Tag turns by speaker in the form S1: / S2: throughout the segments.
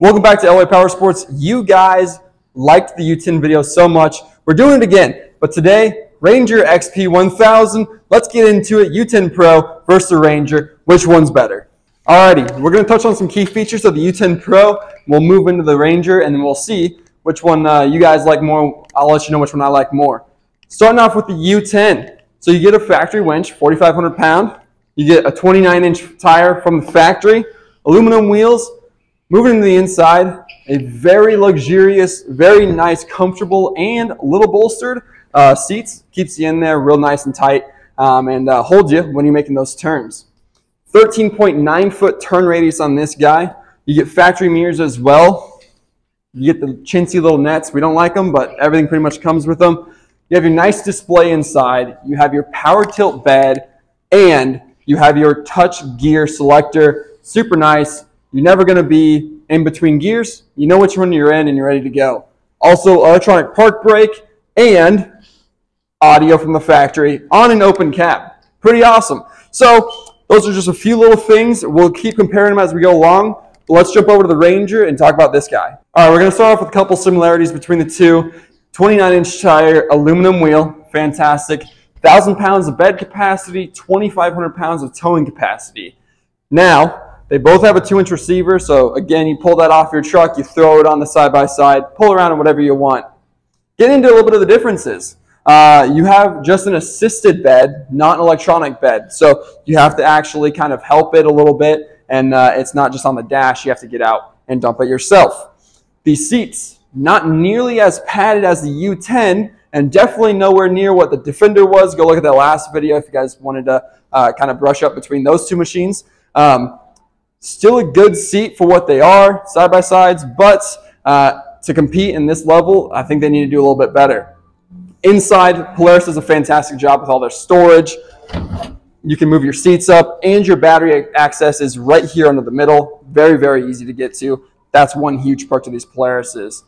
S1: Welcome back to LA Power Sports. You guys liked the U10 video so much. We're doing it again, but today, Ranger XP 1000. Let's get into it. U10 Pro versus the Ranger. Which one's better? Alrighty, we're going to touch on some key features of the U10 Pro. We'll move into the Ranger, and then we'll see which one you guys like more. I'll let you know which one I like more. Starting off with the U10. So you get a factory winch, 4,500 pound. You get a 29-inch tire from the factory, aluminum wheels. Moving to the inside, a very luxurious, very nice, comfortable, and a little bolstered seats. Keeps you in there real nice and tight and holds you when you're making those turns. 13.9-foot turn radius on this guy. You get factory mirrors as well. You get the chintzy little nets. We don't like them, but everything pretty much comes with them. You have your nice display inside. You have your power tilt bed, and you have your touch gear selector. Super nice. You're never going to be in between gears. You know which one you're in and you're ready to go. Also, electronic park brake and audio from the factory on an open cab. Pretty awesome. So those are just a few little things. We'll keep comparing them as we go along. But let's jump over to the Ranger and talk about this guy. All right, we're going to start off with a couple similarities between the two. 29-inch tire, aluminum wheel, fantastic. 1,000 pounds of bed capacity, 2,500 pounds of towing capacity. Now, they both have a 2-inch receiver, so again, you pull that off your truck, you throw it on the side-by-side, pull around and whatever you want. Get into a little bit of the differences. You have just an assisted bed, not an electronic bed, so you have to actually kind of help it a little bit, and it's not just on the dash, you have to get out and dump it yourself. These seats, not nearly as padded as the U10, and definitely nowhere near what the Defender was. Go look at that last video if you guys wanted to kind of brush up between those two machines. Still a good seat for what they are, side-by-sides, but to compete in this level, I think they need to do a little bit better. Inside, Polaris does a fantastic job with all their storage. You can move your seats up, and your battery access is right here under the middle. Very, very easy to get to. That's one huge perk to these Polarises.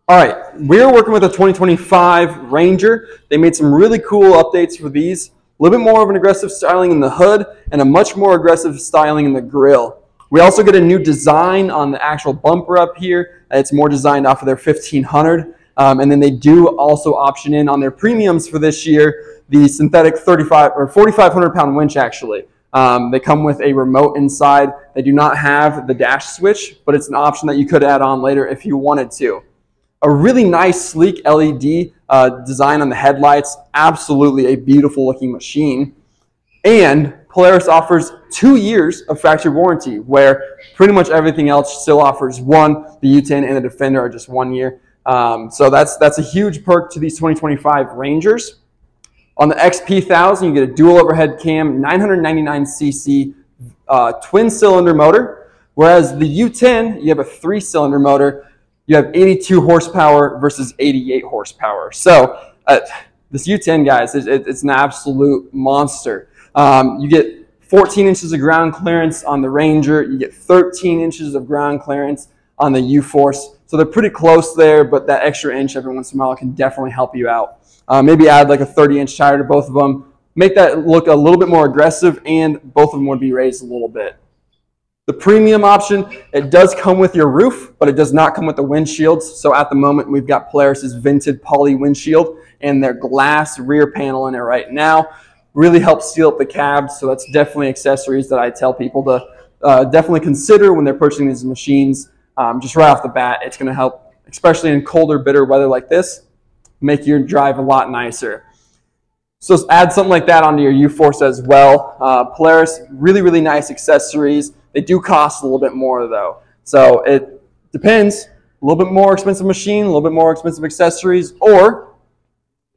S1: All right, we're working with a 2025 Ranger. They made some really cool updates for these. A little bit more of an aggressive styling in the hood and a much more aggressive styling in the grille. We also get a new design on the actual bumper up here. It's more designed off of their 1500. And then they do also option in on their premiums for this year, the synthetic 4,500 pound winch actually. They come with a remote inside. They do not have the dash switch, but it's an option that you could add on later if you wanted to. A really nice, sleek LED design on the headlights. Absolutely a beautiful looking machine. And Polaris offers 2 years of factory warranty, where pretty much everything else still offers 1. The U10 and the Defender are just 1 year. So that's a huge perk to these 2025 Rangers. On the XP 1000, you get a dual overhead cam, 999cc twin-cylinder motor, whereas the U10, you have a 3-cylinder motor. You have 82 horsepower versus 88 horsepower. So this U10, guys, it's an absolute monster. You get 14 inches of ground clearance on the Ranger. You get 13 inches of ground clearance on the U-Force. So they're pretty close there, but that extra inch every once in a while can definitely help you out. Maybe add like a 30-inch tire to both of them. Make that look a little bit more aggressive, and both of them would be raised a little bit. The premium option, it does come with your roof, but it does not come with the windshields. So at the moment, we've got Polaris's Vinted Poly windshield and their glass rear panel in it right now. Really helps seal up the cab, so that's definitely accessories that I tell people to definitely consider when they're purchasing these machines. Just right off the bat, it's going to help, especially in colder, bitter weather like this, make your drive a lot nicer. So add something like that onto your U-Force as well. Polaris, really, really nice accessories. They do cost a little bit more though. So it depends. A little bit more expensive machine, a little bit more expensive accessories, or a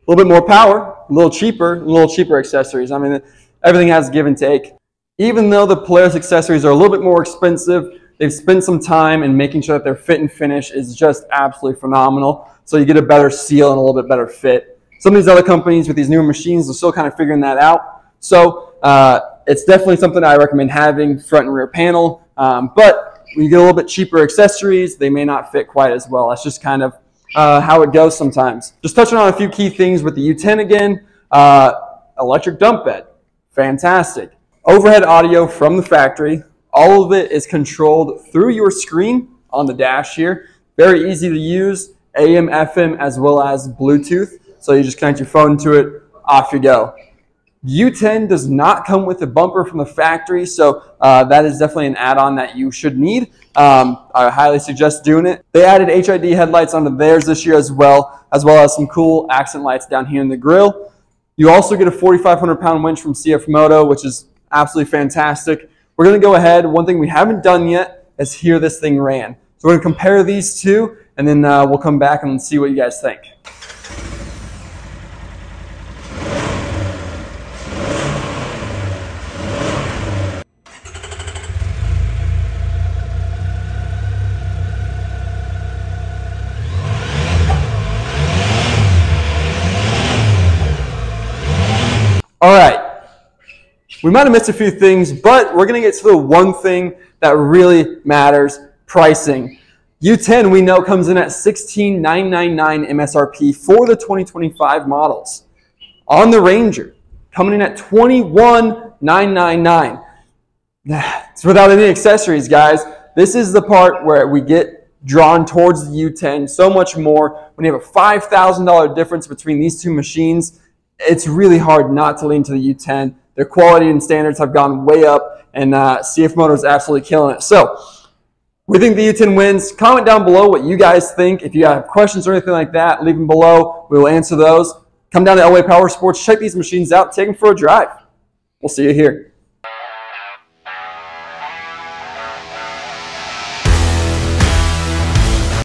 S1: little bit more power, a little cheaper accessories. I mean, everything has give and take. Even though the Polaris accessories are a little bit more expensive, they've spent some time in making sure that their fit and finish is just absolutely phenomenal. So you get a better seal and a little bit better fit. Some of these other companies with these newer machines are still kind of figuring that out. So it's definitely something I recommend having, front and rear panel. But when you get a little bit cheaper accessories, they may not fit quite as well. That's just kind of how it goes sometimes. Just touching on a few key things with the U10 again. Electric dump bed, fantastic. Overhead audio from the factory. All of it is controlled through your screen on the dash here. Very easy to use, AM, FM, as well as Bluetooth. So you just connect your phone to it, off you go. U10 does not come with a bumper from the factory, so that is definitely an add-on that you should need. I highly suggest doing it. They added HID headlights onto theirs this year as well as some cool accent lights down here in the grille. You also get a 4,500-pound winch from CFMOTO, which is absolutely fantastic. We're going to go ahead. One thing we haven't done yet is hear this thing ran. So we're going to compare these two, and then we'll come back and see what you guys think. All right, we might have missed a few things, but we're going to get to the one thing that really matters, pricing. U10 we know comes in at $16,999 MSRP for the 2025 models. On the Ranger, coming in at $21,999. It's without any accessories, guys. This is the part where we get drawn towards the U10 so much more. When you have a $5,000 difference between these two machines, it's really hard not to lean to the U10. Their quality and standards have gone way up, and CFMOTO is absolutely killing it. So we think the U10 wins. Comment down below what you guys think. If you have questions or anything like that, leave them below. We will answer those. Come down to Elway Power Sports. Check these machines out. Take them for a drive. We'll see you here.